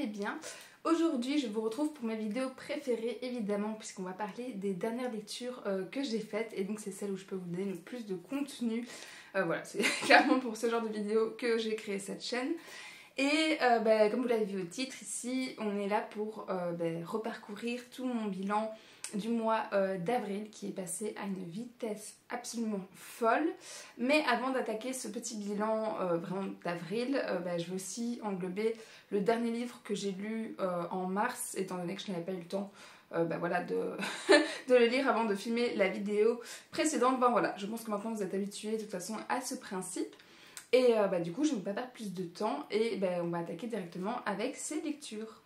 allez bien. Aujourd'hui je vous retrouve pour ma vidéo préférée évidemment, puisqu'on va parler des dernières lectures que j'ai faites, et donc c'est celle où je peux vous donner le plus de contenu. Voilà, c'est clairement pour ce genre de vidéo que j'ai créé cette chaîne. Et comme vous l'avez vu au titre, ici on est là pour reparcourir tout mon bilan du mois d'avril, qui est passé à une vitesse absolument folle. Mais avant d'attaquer ce petit bilan vraiment d'avril, je vais aussi englober le dernier livre que j'ai lu en mars, étant donné que je n'avais pas eu le temps de le lire avant de filmer la vidéo précédente. Voilà, je pense que maintenant vous êtes habitués de toute façon à ce principe. Et du coup je ne vais pas perdre plus de temps et on va attaquer directement avec ces lectures.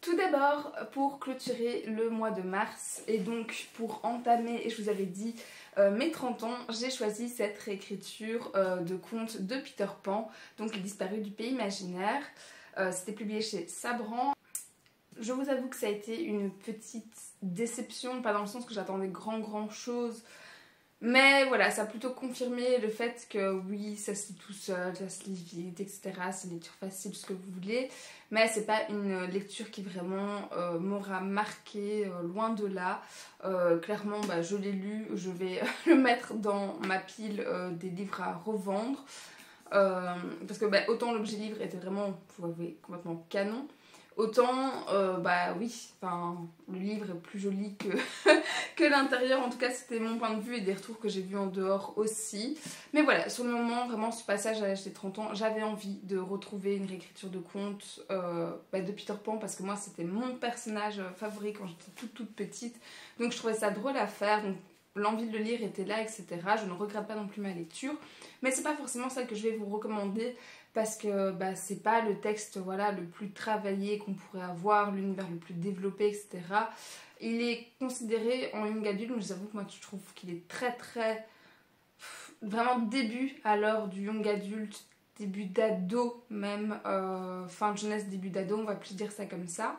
Tout d'abord, pour clôturer le mois de mars et donc pour entamer, et je vous avais dit, mes 30 ans, j'ai choisi cette réécriture de contes de Peter Pan, donc Les Disparus du Pays Imaginaire. C'était publié chez Sabran. Je vous avoue que ça a été une petite déception, pas dans le sens que j'attendais grand chose. Mais voilà, ça a plutôt confirmé le fait que oui, ça se lit tout seul, ça se lit vite, etc. C'est une lecture facile, ce que vous voulez. Mais c'est pas une lecture qui vraiment m'aura marqué, loin de là. Clairement, je l'ai lu, je vais le mettre dans ma pile des livres à revendre. Parce que autant l'objet livre était vraiment, vous voyez, complètement canon. Autant, oui, le livre est plus joli que l'intérieur. En tout cas, c'était mon point de vue et des retours que j'ai vus en dehors aussi. Mais voilà, sur le moment, vraiment, ce passage à l'âge des 30 ans, j'avais envie de retrouver une réécriture de contes de Peter Pan, parce que moi, c'était mon personnage favori quand j'étais toute petite. Donc, je trouvais ça drôle à faire. Donc, l'envie de le lire était là, etc. Je ne regrette pas non plus ma lecture. Mais c'est pas forcément celle que je vais vous recommander, parce que c'est pas le texte le plus travaillé qu'on pourrait avoir, l'univers le plus développé, etc. Il est considéré en young adulte, mais je vous avoue que moi je trouve qu'il est très vraiment début à l'heure du young adulte, début d'ado même, fin de jeunesse, début d'ado, on va plus dire ça comme ça.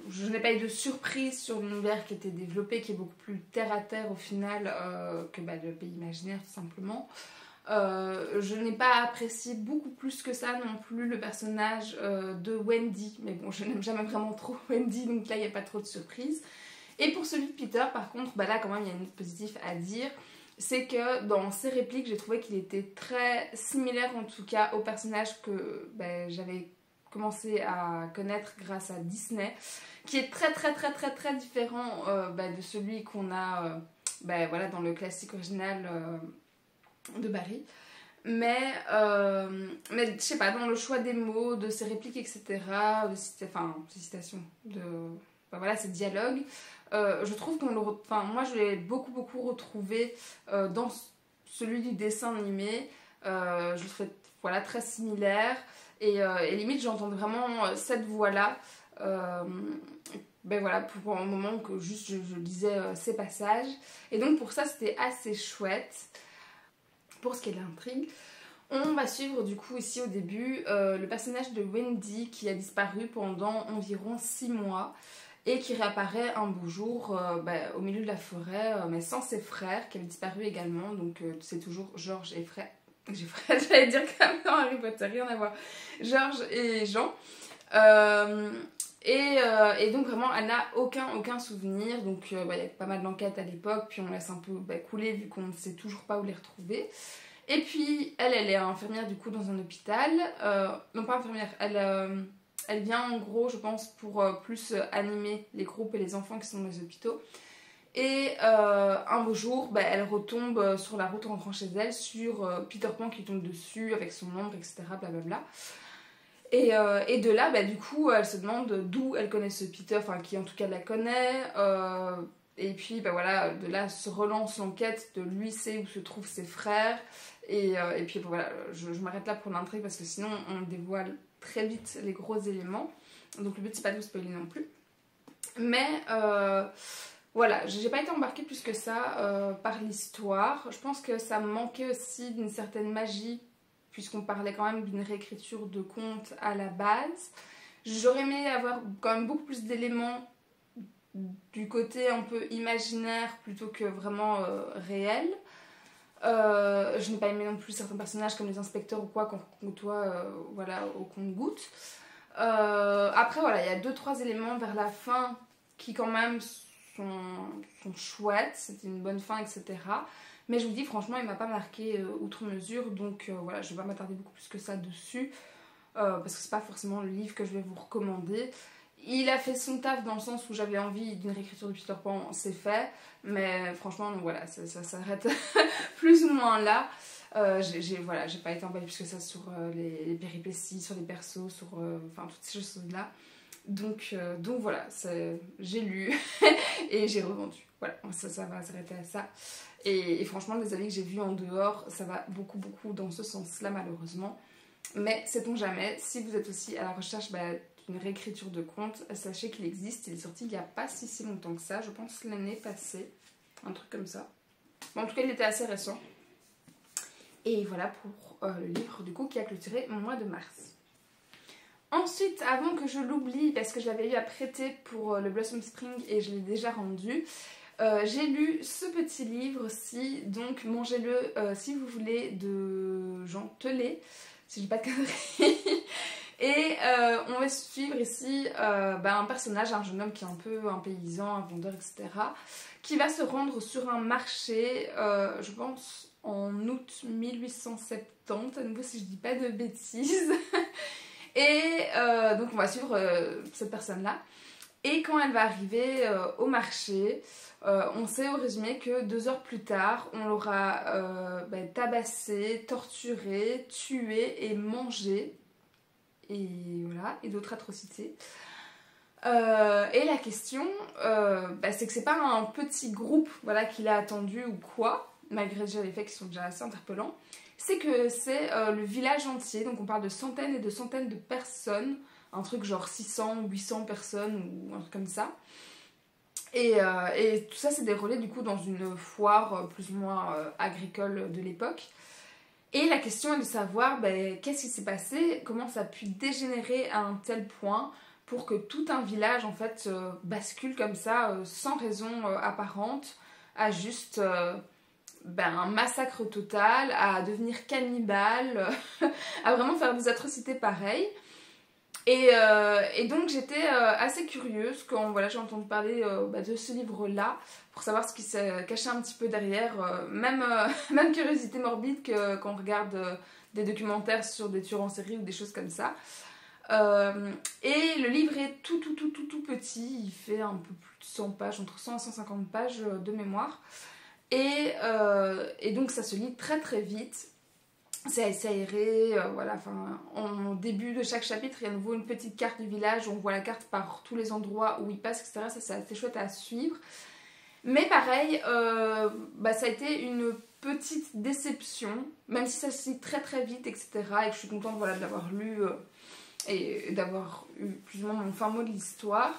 Je n'ai pas eu de surprise sur l'univers qui était développé, qui est beaucoup plus terre à terre au final que le pays imaginaire tout simplement. Je n'ai pas apprécié beaucoup plus que ça non plus le personnage de Wendy, mais bon, je n'aime jamais vraiment trop Wendy, donc là il n'y a pas trop de surprise. Et pour celui de Peter, par contre, là quand même il y a une note positive à dire, c'est que dans ses répliques j'ai trouvé qu'il était très similaire en tout cas au personnage que j'avais commencé à connaître grâce à Disney, qui est très différent de celui qu'on a dans le classique original de Barry. Mais je sais pas, dans le choix des mots, de ses répliques, etc., ses citations, ses dialogues, je trouve qu'on moi je l'ai beaucoup retrouvé dans celui du dessin animé. Je le trouve très similaire. Et limite j'entends vraiment cette voix là pour un moment que juste je lisais ces passages, et donc pour ça c'était assez chouette. Pour ce qui est de l'intrigue, on va suivre du coup ici au début le personnage de Wendy, qui a disparu pendant environ 6 mois et qui réapparaît un beau jour au milieu de la forêt, mais sans ses frères qui avaient disparu également. Donc c'est toujours George et Fred. J'allais dire comme dans Harry Potter, rien à voir. George et Jean. Et donc vraiment elle n'a aucun souvenir. Donc il y a pas mal d'enquêtes à l'époque, puis on laisse un peu couler vu qu'on ne sait toujours pas où les retrouver. Et puis elle est infirmière du coup dans un hôpital. Non, pas infirmière, elle vient en gros je pense pour plus animer les groupes et les enfants qui sont dans les hôpitaux. Et un beau jour, elle retombe sur la route en rentrant chez elle sur Peter Pan qui tombe dessus avec son ombre, etc. Blablabla. Et de là, du coup, elle se demande d'où elle connaît ce Peter, qui en tout cas la connaît. Et puis, de là se relance l'enquête de lui sait où se trouvent ses frères. Et puis, je m'arrête là pour l'intrigue parce que sinon, on dévoile très vite les gros éléments. Donc, le but, c'est pas de vous spoiler non plus. Mais... j'ai pas été embarquée plus que ça par l'histoire. Je pense que ça me manquait aussi d'une certaine magie, puisqu'on parlait quand même d'une réécriture de contes à la base. J'aurais aimé avoir quand même beaucoup plus d'éléments du côté un peu imaginaire plutôt que vraiment réel. Je n'ai pas aimé non plus certains personnages comme les inspecteurs ou quoi qu'on côtoie voilà, au compte-gouttes. Après voilà, il y a 2-3 éléments vers la fin qui quand même sont chouettes, c'était une bonne fin, etc. Mais je vous dis franchement il m'a pas marqué outre mesure, donc voilà, je vais pas m'attarder beaucoup plus que ça dessus, parce que c'est pas forcément le livre que je vais vous recommander. Il a fait son taf dans le sens où j'avais envie d'une réécriture de Peter Pan, c'est fait, mais franchement donc voilà, ça s'arrête plus ou moins là. Voilà, j'ai pas été emballée plus que ça sur les péripéties, sur les persos, sur enfin toutes ces choses-là. Donc voilà, j'ai lu et j'ai revendu. Voilà, ça va s'arrêter à ça. Et franchement, les avis que j'ai vus en dehors, ça va beaucoup dans ce sens-là malheureusement. Mais sait-on jamais, si vous êtes aussi à la recherche d'une réécriture de conte, sachez qu'il existe. Il est sorti il n'y a pas si longtemps que ça, je pense l'année passée, un truc comme ça. Bon, en tout cas, il était assez récent. Et voilà pour le livre du coup qui a clôturé mon mois de mars. Ensuite, avant que je l'oublie, parce que je l'avais eu à prêter pour le Blossom Spring et je l'ai déjà rendu, j'ai lu ce petit livre-ci, donc mangez-le si vous voulez, de Jean Telet, si j'ai pas de conneries. Et on va suivre ici un personnage, un jeune homme qui est un peu un paysan, un vendeur, etc. qui va se rendre sur un marché, je pense en août 1870, à nouveau si je dis pas de bêtises. Et donc on va suivre cette personne-là. Et quand elle va arriver au marché, on sait au résumé que 2 heures plus tard, on l'aura tabassé, torturé, tué et mangé. Et voilà, et d'autres atrocités. Et la question, c'est que c'est pas un petit groupe voilà, qu'il a attendu ou quoi, malgré déjà les faits qui sont déjà assez interpellants. C'est que c'est le village entier, donc on parle de centaines et de centaines de personnes, un truc genre 600, 800 personnes ou un truc comme ça. Et tout ça c'est déroulé du coup dans une foire plus ou moins agricole de l'époque. Et la question est de savoir qu'est-ce qui s'est passé, comment ça a pu dégénérer à un tel point pour que tout un village en fait bascule comme ça sans raison apparente à juste un massacre total, à devenir cannibale, à vraiment faire des atrocités pareilles. Et donc j'étais assez curieuse quand voilà, j'ai entendu parler de ce livre-là pour savoir ce qui se cachait un petit peu derrière, même curiosité morbide que quand on regarde des documentaires sur des tueurs en série ou des choses comme ça. Et le livre est tout petit, il fait un peu plus de 100 pages, entre 100 et 150 pages de mémoire. Et donc ça se lit très vite. C'est assez aéré, voilà, enfin, au début de chaque chapitre, il y a à nouveau une petite carte du village, on voit la carte par tous les endroits où il passe, etc. Ça, c'est assez chouette à suivre. Mais pareil, ça a été une petite déception, même si ça se lit très vite, etc. Et que je suis contente voilà, de l'avoir lu et d'avoir eu plus ou moins mon fin mot de l'histoire.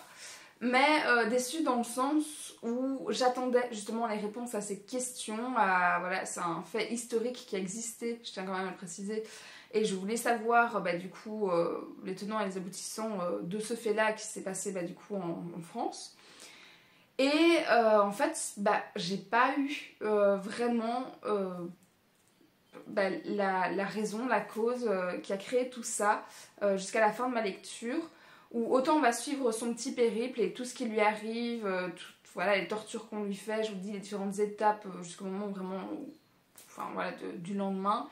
Mais déçue dans le sens où j'attendais justement les réponses à ces questions. Voilà, c'est un fait historique qui a existé, je tiens quand même à le préciser. Et je voulais savoir du coup les tenants et les aboutissants de ce fait-là qui s'est passé du coup en France. Et en fait, j'ai pas eu vraiment la raison, la cause qui a créé tout ça jusqu'à la fin de ma lecture. Où autant on va suivre son petit périple et tout ce qui lui arrive, voilà, les tortures qu'on lui fait, je vous dis les différentes étapes jusqu'au moment où vraiment, du lendemain,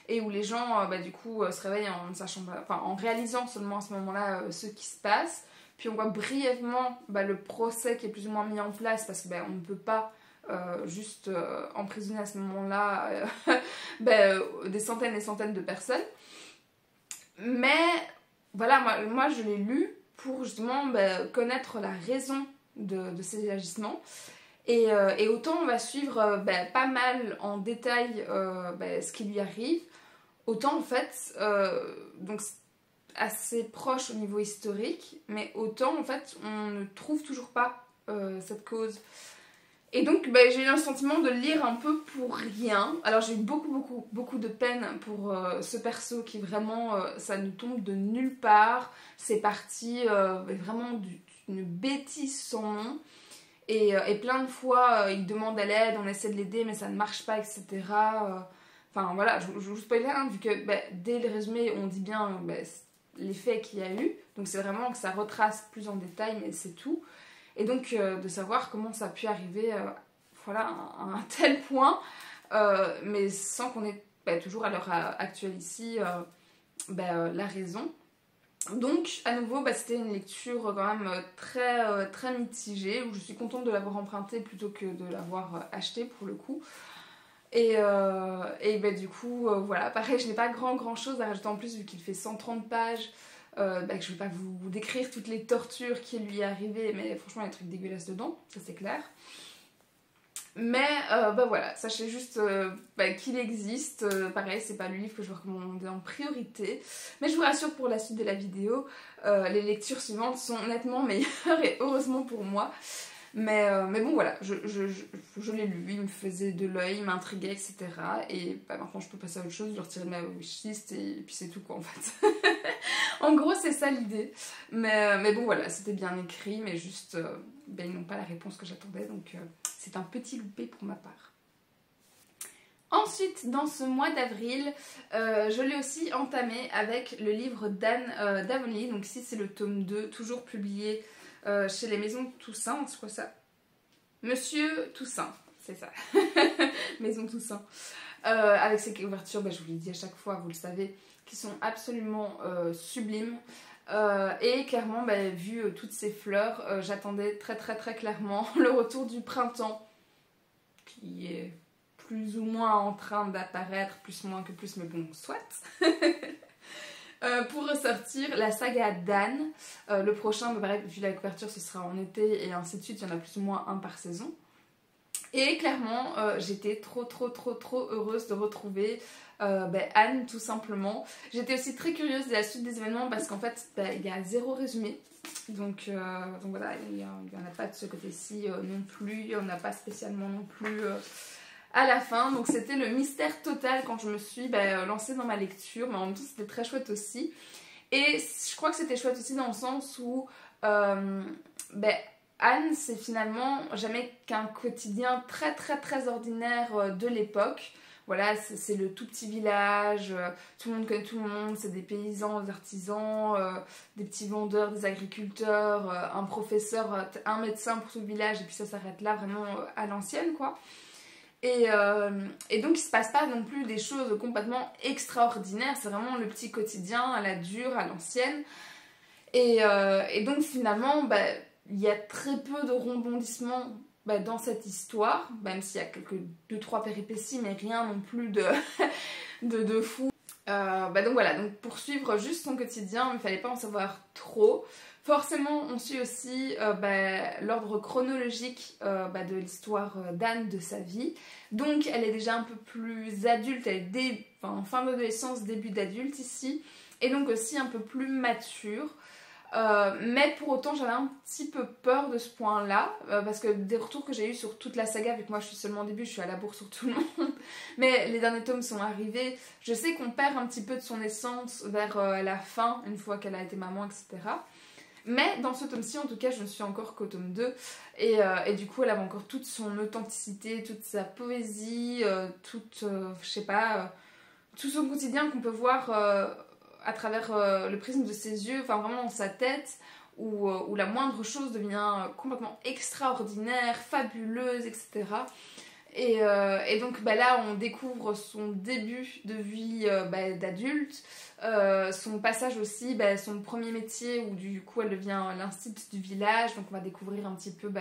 et où les gens du coup se réveillent en ne sachant pas, en réalisant seulement à ce moment-là ce qui se passe. Puis on voit brièvement le procès qui est plus ou moins mis en place parce que on ne peut pas juste emprisonner à ce moment-là des centaines et des centaines de personnes. Mais voilà, moi je l'ai lu pour justement connaître la raison de ces agissements. Et autant on va suivre pas mal en détail ce qui lui arrive, autant en fait, donc assez proche au niveau historique, mais autant en fait on ne trouve toujours pas cette cause. Et donc j'ai eu un sentiment de lire un peu pour rien. Alors j'ai eu beaucoup de peine pour ce perso qui vraiment, ça nous tombe de nulle part. C'est parti vraiment d'une bêtise sans nom. Et plein de fois, il demande à l'aide, on essaie de l'aider, mais ça ne marche pas, etc. Enfin voilà, je vous spoil rien, vu que dès le résumé, on dit bien les faits qu'il y a eu. Donc c'est vraiment que ça retrace plus en détail, mais c'est tout. Et donc de savoir comment ça a pu arriver voilà, à un tel point, mais sans qu'on ait toujours à l'heure actuelle ici la raison. Donc à nouveau c'était une lecture quand même très mitigée, où je suis contente de l'avoir empruntée plutôt que de l'avoir achetée pour le coup. Et du coup voilà, pareil, je n'ai pas grand chose à rajouter en plus vu qu'il fait 130 pages. Que je ne vais pas vous décrire toutes les tortures qui lui est arrivées, mais franchement il y a des trucs dégueulasses dedans, ça c'est clair. Mais voilà, sachez juste qu'il existe. Pareil, c'est pas le livre que je vais recommander en priorité. Mais je vous rassure, pour la suite de la vidéo, les lectures suivantes sont nettement meilleures, et heureusement pour moi. Mais bon voilà, je l'ai lu, il me faisait de l'œil, il m'intriguait, etc. Et maintenant je peux passer à autre chose, je le retire de ma wishlist et puis c'est tout quoi en fait. En gros c'est ça l'idée. Mais bon voilà, c'était bien écrit, mais juste ils n'ont pas la réponse que j'attendais, donc c'est un petit loupé pour ma part. Ensuite, dans ce mois d'avril, je l'ai aussi entamé avec le livre d'Anne d'Avonlea. Donc ici c'est le tome 2, toujours publié chez les Maisons Toussaint, c'est quoi ça? Monsieur Toussaint, c'est ça. Maison Toussaint. Avec ces couvertures, je vous l'ai dit à chaque fois, vous le savez, qui sont absolument sublimes. Et clairement, vu toutes ces fleurs, j'attendais très clairement le retour du printemps, qui est plus ou moins en train d'apparaître, plus moins que plus, mais bon, soit. Pour ressortir la saga d'Anne. Le prochain, bref, vu la couverture, ce sera en été et ainsi de suite. Il y en a plus ou moins un par saison. Et clairement, j'étais trop heureuse de retrouver Anne, tout simplement. J'étais aussi très curieuse de la suite des événements parce qu'en fait, il y a 0 résumé. Donc voilà, il n'y en a pas de ce côté-ci non plus. Il n'y en a pas spécialement non plus à la fin. Donc c'était le mystère total quand je me suis lancée dans ma lecture. Mais en même temps, c'était très chouette aussi. Et je crois que c'était chouette aussi dans le sens où Anne, c'est finalement jamais qu'un quotidien très ordinaire de l'époque. Voilà, c'est le tout petit village, tout le monde connaît tout le monde, c'est des paysans, des artisans, des petits vendeurs, des agriculteurs, un professeur, un médecin pour tout le village, et puis ça s'arrête là vraiment à l'ancienne quoi. Et donc il se passe pas non plus des choses complètement extraordinaires, c'est vraiment le petit quotidien à la dure, à l'ancienne. Et donc finalement, il y a très peu de rebondissements dans cette histoire, même s'il y a quelques 2-3 péripéties, mais rien non plus de fou. Donc voilà, donc pour suivre juste son quotidien, il ne fallait pas en savoir trop. Forcément, on suit aussi l'ordre chronologique de l'histoire d'Anne, de sa vie. Donc elle est déjà un peu plus adulte, elle est en fin d'adolescence, début d'adulte ici. Et donc aussi un peu plus mature. Mais pour autant j'avais un petit peu peur de ce point là parce que des retours que j'ai eu sur toute la saga, vu que moi je suis seulement au début, je suis à la bourre sur tout le monde, mais les derniers tomes sont arrivés, je sais qu'on perd un petit peu de son essence vers la fin, une fois qu'elle a été maman, etc. Mais dans ce tome-ci, en tout cas, je ne suis encore qu'au tome 2 et du coup elle avait encore toute son authenticité, toute sa poésie, je sais pas, tout son quotidien qu'on peut voir à travers le prisme de ses yeux, enfin vraiment dans sa tête, où la moindre chose devient complètement extraordinaire, fabuleuse, etc. Et donc là on découvre son début de vie d'adulte, son passage aussi, son premier métier où du coup elle devient l'institut du village, donc on va découvrir un petit peu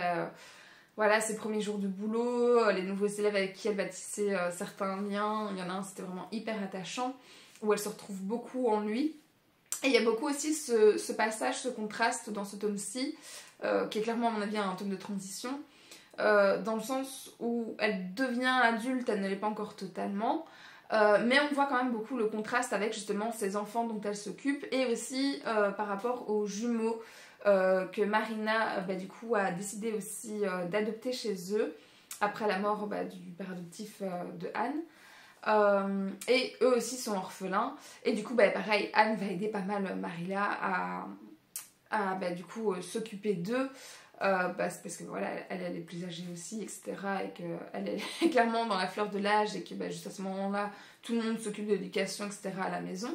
voilà, ses premiers jours de boulot, les nouveaux élèves avec qui elle va tisser certains liens. Il y en a un, c'était vraiment hyper attachant, où elle se retrouve beaucoup en lui. Et il y a beaucoup aussi ce passage, ce contraste dans ce tome-ci, qui est clairement à mon avis un tome de transition, dans le sens où elle devient adulte, elle ne l'est pas encore totalement, mais on voit quand même beaucoup le contraste avec justement ces enfants dont elle s'occupe, et aussi par rapport aux jumeaux que Marina du coup a décidé aussi d'adopter chez eux, après la mort du père adoptif de Anne. Et eux aussi sont orphelins, et du coup pareil, Anne va aider pas mal Marilla à du coup s'occuper d'eux, c'est parce que voilà, elle est plus âgée aussi, etc. Et qu'elle est clairement dans la fleur de l'âge et que juste à ce moment-là, tout le monde s'occupe de l'éducation, etc. à la maison.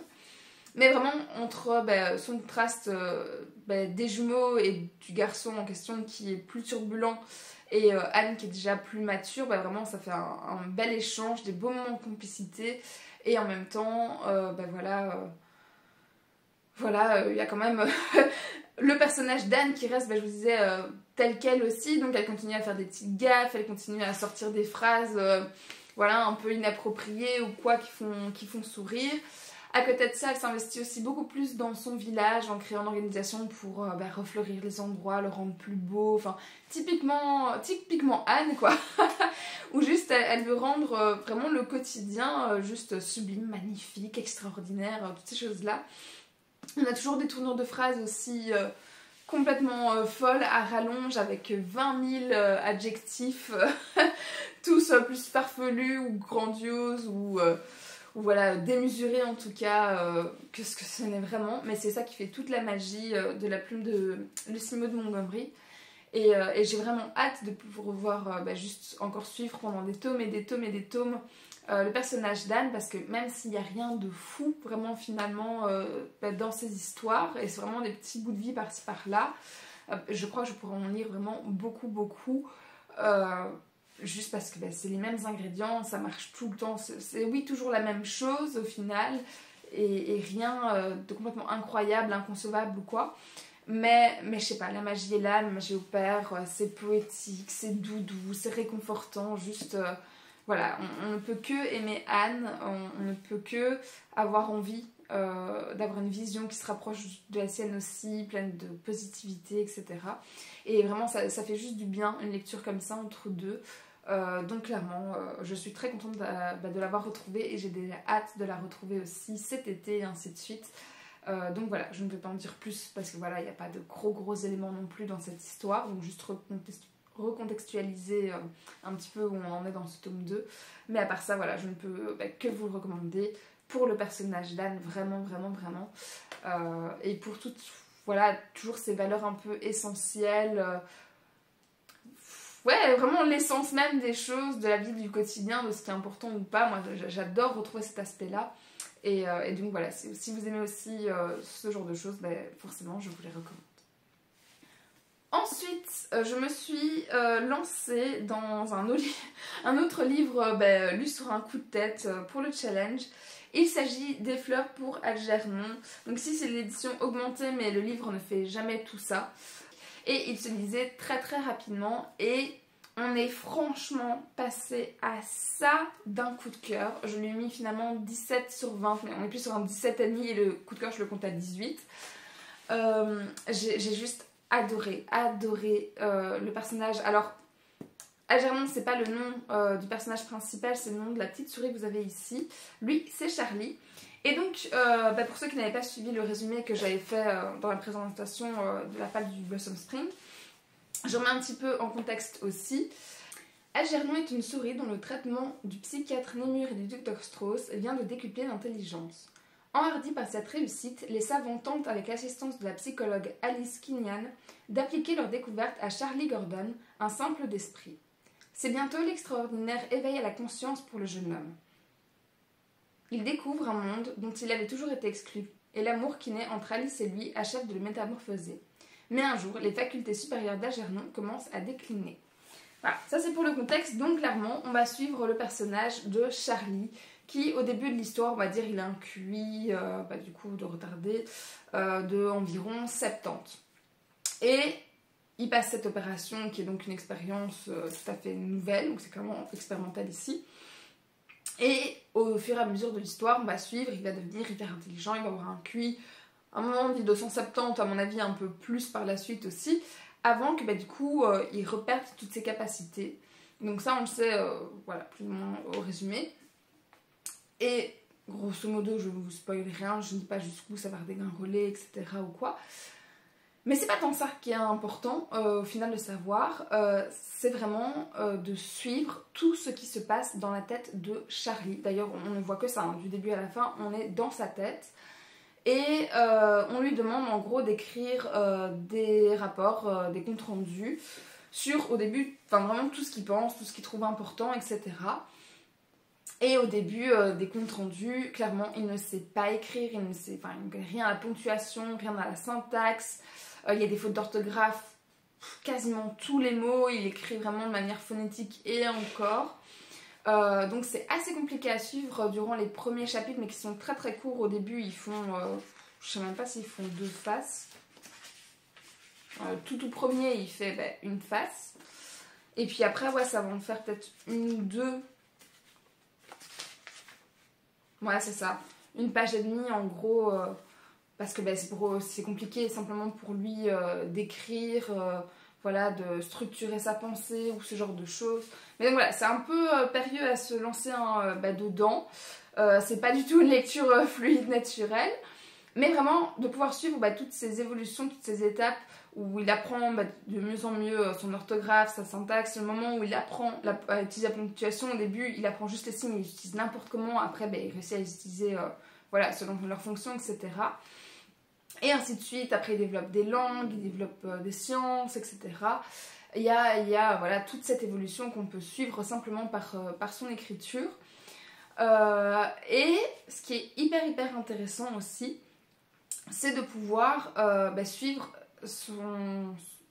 Mais vraiment, entre son contraste des jumeaux et du garçon en question qui est plus turbulent et Anne qui est déjà plus mature, vraiment ça fait un bel échange, des beaux moments de complicité. Et en même temps, il y a quand même le personnage d'Anne qui reste, je vous disais, tel quel aussi. Donc elle continue à faire des petites gaffes, elle continue à sortir des phrases un peu inappropriées ou quoi qui font sourire. À côté de ça, elle s'investit aussi beaucoup plus dans son village en créant une organisation pour refleurir les endroits, le rendre plus beau. Enfin, typiquement Anne, quoi. Où juste elle veut rendre vraiment le quotidien juste sublime, magnifique, extraordinaire, toutes ces choses-là. On a toujours des tournures de phrases aussi complètement folles à rallonge avec 20 000 adjectifs, tous plus farfelus ou grandioses ou voilà, démesurés en tout cas, que ce que ce n'est vraiment. Mais c'est ça qui fait toute la magie de la plume de Lucy Maud Montgomery. Et j'ai vraiment hâte de pouvoir juste encore suivre pendant des tomes et des tomes et des tomes le personnage d'Anne, parce que même s'il n'y a rien de fou vraiment finalement dans ces histoires, et c'est vraiment des petits bouts de vie par-ci par-là, je crois que je pourrais en lire vraiment beaucoup, juste parce que c'est les mêmes ingrédients, ça marche tout le temps, c'est oui toujours la même chose au final, et rien de complètement incroyable, inconcevable ou quoi. Mais je sais pas, la magie est là, la magie opère, c'est poétique, c'est doudou, c'est réconfortant, juste voilà, on ne peut que aimer Anne, on ne peut que avoir envie d'avoir une vision qui se rapproche de la sienne aussi, pleine de positivité, etc. Et vraiment, ça fait juste du bien, une lecture comme ça entre deux. Donc clairement, je suis très contente de l'avoir retrouvée et j'ai déjà hâte de la retrouver aussi cet été et ainsi de suite. Donc voilà, je ne peux pas en dire plus parce que voilà, il n'y a pas de gros éléments non plus dans cette histoire, donc juste recontextualiser un petit peu où on en est dans ce tome 2. Mais à part ça, voilà, je ne peux que vous le recommander pour le personnage d'Anne, vraiment. Et pour toutes, voilà, toujours ces valeurs un peu essentielles. Ouais, vraiment l'essence même des choses, de la vie du quotidien, de ce qui est important ou pas. Moi, j'adore retrouver cet aspect-là. Et donc voilà, si vous aimez aussi ce genre de choses, forcément, je vous les recommande. Ensuite, je me suis lancée dans un autre livre lu sur un coup de tête pour le challenge. Il s'agit des fleurs pour Algernon. Donc ici, c'est l'édition augmentée, mais le livre ne fait jamais tout ça. Et il se lisait très rapidement et on est franchement passé à ça d'un coup de cœur. Je lui ai mis finalement 17 sur 20, mais on est plus sur un 17,5 et le coup de cœur je le compte à 18. J'ai juste adoré le personnage. Alors, Algernon, c'est pas le nom du personnage principal, c'est le nom de la petite souris que vous avez ici. Lui, c'est Charlie. Et donc, pour ceux qui n'avaient pas suivi le résumé que j'avais fait dans la présentation de la page du Blossom Spring, je remets un petit peu en contexte aussi. Algernon est une souris dont le traitement du psychiatre Némur et du docteur Strauss vient de décupler l'intelligence. Enhardis par cette réussite, les savants tentent avec l'assistance de la psychologue Alice Kinyan d'appliquer leur découverte à Charlie Gordon, un simple d'esprit. C'est bientôt l'extraordinaire éveil à la conscience pour le jeune homme. Il découvre un monde dont il avait toujours été exclu, et l'amour qui naît entre Alice et lui achève de le métamorphoser. Mais un jour, les facultés supérieures d'Algernon commencent à décliner. Voilà, ça c'est pour le contexte. Donc clairement, on va suivre le personnage de Charlie, qui au début de l'histoire, on va dire, il a un QI, du coup de retardé, de environ 70. Et il passe cette opération, qui est donc une expérience tout à fait nouvelle, donc c'est clairement expérimental ici. Et au fur et à mesure de l'histoire, on va suivre, il va devenir hyper intelligent, il va avoir un QI, à un moment on dit 270, à mon avis un peu plus par la suite aussi, avant que du coup il reperde toutes ses capacités. Donc ça on le sait, voilà, plus ou moins au résumé. Et grosso modo, je ne vous spoil rien, je ne dis pas jusqu'où ça va redégringoler, etc. ou quoi. Mais c'est pas tant ça qui est important au final de savoir, c'est vraiment de suivre tout ce qui se passe dans la tête de Charlie. D'ailleurs, on ne voit que ça, hein, du début à la fin, on est dans sa tête. Et on lui demande en gros d'écrire des rapports, des comptes rendus sur au début, enfin vraiment tout ce qu'il pense, tout ce qu'il trouve important, etc. Et au début des comptes rendus, clairement il ne sait pas écrire, il ne connaît rien à la ponctuation, rien à la syntaxe, il y a des fautes d'orthographe, quasiment tous les mots, il écrit vraiment de manière phonétique et encore. Donc c'est assez compliqué à suivre durant les premiers chapitres, mais qui sont très très courts. Au début ils font, je sais même pas s'ils font 2 faces. Tout premier il fait une face. Et puis après ouais, ça va en faire peut-être 1 ou 2. Ouais c'est ça, 1 page et demie en gros, parce que c'est compliqué simplement pour lui d'écrire, voilà, de structurer sa pensée ou ce genre de choses. Mais donc voilà, c'est un peu périlleux à se lancer dedans. C'est pas du tout une lecture fluide, naturelle. Mais vraiment, de pouvoir suivre toutes ces évolutions, toutes ces étapes où il apprend de mieux en mieux son orthographe, sa syntaxe. Le moment où il apprend à utiliser la ponctuation, au début, il apprend juste les signes, il utilise n'importe comment. Après, il réussit à les utiliser voilà, selon leur fonction, etc. Et ainsi de suite. Après, il développe des langues, il développe des sciences, etc. Il y a voilà, toute cette évolution qu'on peut suivre simplement par son écriture. Et ce qui est hyper intéressant aussi, c'est de pouvoir suivre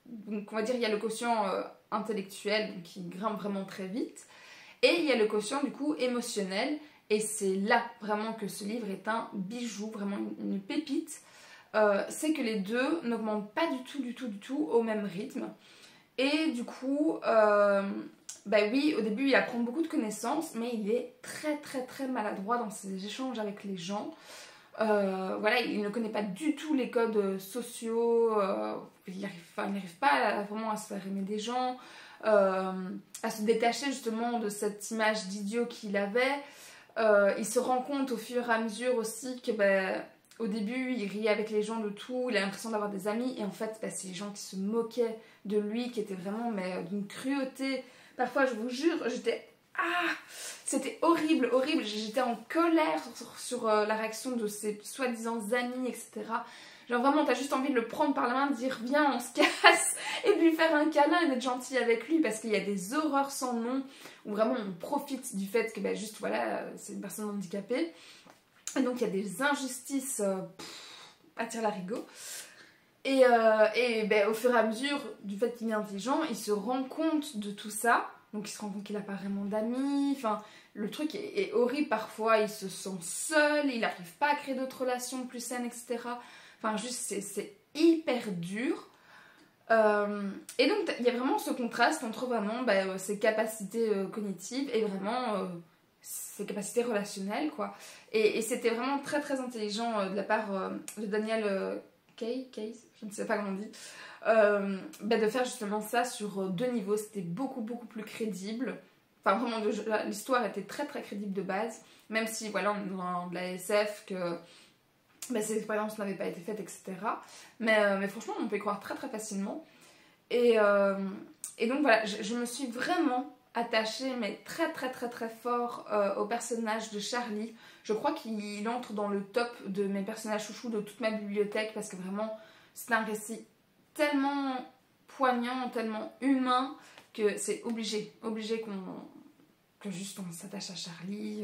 donc on va dire il y a le quotient intellectuel donc, qui grimpe vraiment très vite, et il y a le quotient du coup émotionnel, et c'est là vraiment que ce livre est un bijou, vraiment une pépite. C'est que les deux n'augmentent pas du tout au même rythme, et du coup oui, au début il apprend beaucoup de connaissances, mais il est très maladroit dans ses échanges avec les gens. Voilà, il ne connaît pas du tout les codes sociaux, il n'arrive pas vraiment à se faire aimer des gens, à se détacher justement de cette image d'idiot qu'il avait. Il se rend compte au fur et à mesure aussi que au début il riait avec les gens de tout, il a l'impression d'avoir des amis, et en fait c'est les gens qui se moquaient de lui, qui étaient vraiment d'une cruauté. Parfois je vous jure, c'était horrible, j'étais en colère sur la réaction de ses soi-disant amis, etc. Genre vraiment, t'as juste envie de le prendre par la main, de dire viens, on se casse, et de lui faire un câlin et d'être gentil avec lui, parce qu'il y a des horreurs sans nom, où vraiment on profite du fait que juste voilà, c'est une personne handicapée, et donc il y a des injustices à tirer l'arigot. Et au fur et à mesure du fait qu'il est intelligent, il se rend compte de tout ça. Donc il se rend compte qu'il n'a pas vraiment d'amis, enfin le truc est horrible parfois, il se sent seul, il n'arrive pas à créer d'autres relations plus saines, etc. Enfin juste c'est hyper dur. Et donc il y a vraiment ce contraste entre vraiment ses capacités cognitives et vraiment ses capacités relationnelles, quoi. Et c'était vraiment très intelligent de la part de Daniel Case, je ne sais pas comment on dit. De faire justement ça sur 2 niveaux, c'était beaucoup plus crédible. Enfin vraiment l'histoire était très crédible de base, même si voilà on est dans de la SF, que ces expériences n'avaient pas été faites, etc. Mais franchement on peut y croire très facilement. Et donc voilà, je me suis vraiment attachée, mais très fort au personnage de Charlie. Je crois qu'il entre dans le top de mes personnages chouchous de toute ma bibliothèque, parce que vraiment c'est un récit tellement poignant, tellement humain, que c'est obligé que juste on s'attache à Charlie.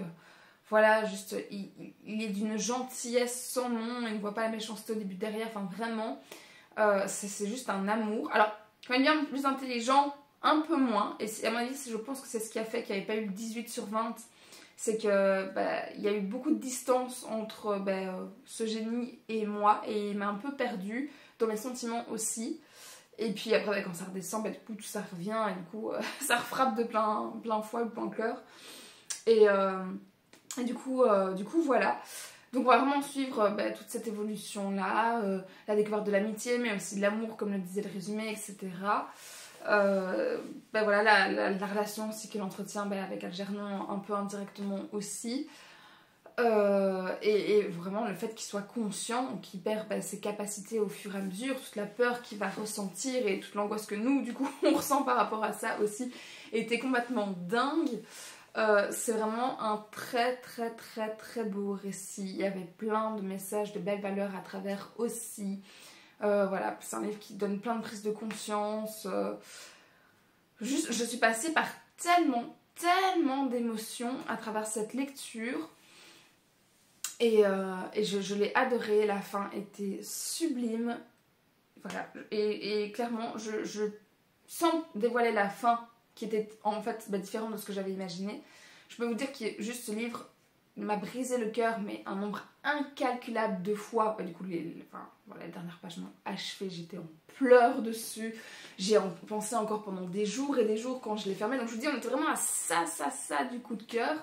Voilà, juste il est d'une gentillesse sans nom, il ne voit pas la méchanceté au début derrière, enfin vraiment c'est juste un amour. Alors quand il devient plus intelligent, un peu moins, et à mon avis je pense que c'est ce qui a fait qu'il n'y avait pas eu 18 sur 20, c'est que il y a eu beaucoup de distance entre ce génie et moi, et il m'a un peu perdue dans mes sentiments aussi. Et puis après quand ça redescend, du coup tout ça revient, et du coup ça refrappe de plein fouet, plein cœur. Et du coup voilà. Donc on va vraiment suivre toute cette évolution là, la découverte de l'amitié, mais aussi de l'amour comme le disait le résumé, etc. Voilà la relation aussi qu'il entretient avec Algernon, un peu indirectement aussi. Et vraiment le fait qu'il soit conscient, qu'il perd ses capacités au fur et à mesure, toute la peur qu'il va ressentir et toute l'angoisse que nous du coup on ressent par rapport à ça aussi, était complètement dingue. C'est vraiment un très très très très beau récit. Il y avait plein de messages de belles valeurs à travers aussi. Voilà, c'est un livre qui donne plein de prises de conscience. Juste, je suis passée par tellement d'émotions à travers cette lecture. Et je l'ai adoré, la fin était sublime. Voilà, et clairement, sans dévoiler la fin, qui était en fait différente de ce que j'avais imaginé, je peux vous dire que juste ce livre m'a brisé le cœur, mais un nombre incalculable de fois. Du coup, voilà, les dernières pages m'ont achevée, j'étais en pleurs dessus. J'y ai pensé encore pendant des jours et des jours quand je l'ai fermé. Donc je vous dis, on était vraiment à ça du coup de cœur.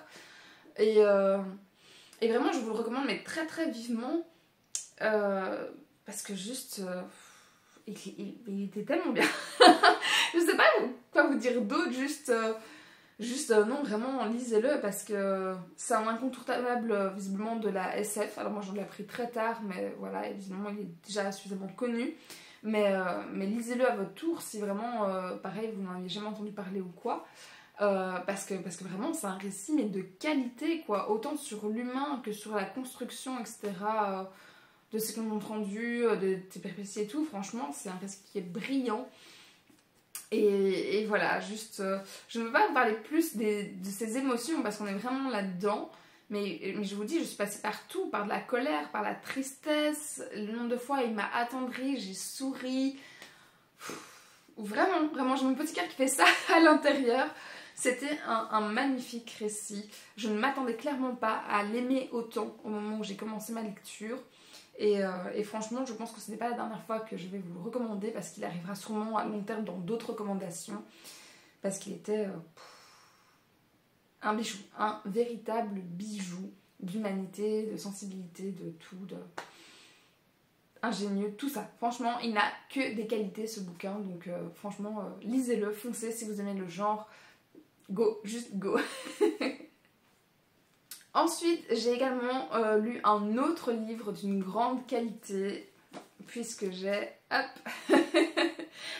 Et vraiment, je vous le recommande, mais très très vivement. Parce que juste... il était tellement bien. Je sais pas quoi vous dire d'autre, juste non, vraiment lisez-le parce que c'est un incontournable visiblement de la SF. Alors moi j'en ai appris très tard, mais voilà, et visiblement il est déjà suffisamment connu. Mais lisez-le à votre tour si vraiment, pareil, vous n'en avez jamais entendu parler ou quoi. Parce que vraiment c'est un récit mais de qualité quoi, autant sur l'humain que sur la construction, etc. De ce qu'on a entendu, de tes péripéties et tout. Franchement, c'est un récit qui est brillant. Et voilà, juste... je ne veux pas vous parler plus de ces émotions parce qu'on est vraiment là-dedans. Mais je vous dis, je suis passée par tout, par de la colère, par la tristesse. Le nombre de fois, il m'a attendrie, j'ai souri. Vraiment, j'ai mon petit cœur qui fait ça à l'intérieur. C'était un magnifique récit. Je ne m'attendais clairement pas à l'aimer autant au moment où j'ai commencé ma lecture. Et franchement, je pense que ce n'est pas la dernière fois que je vais vous le recommander parce qu'il arrivera sûrement à long terme dans d'autres recommandations. Parce qu'il était un bijou, un véritable bijou d'humanité, de sensibilité, de tout, ingénieux, tout ça. Franchement, il n'a que des qualités ce bouquin. Donc franchement, lisez-le, foncez si vous aimez le genre. Go, juste go. Ensuite, j'ai également lu un autre livre d'une grande qualité, puisque j'ai, hop,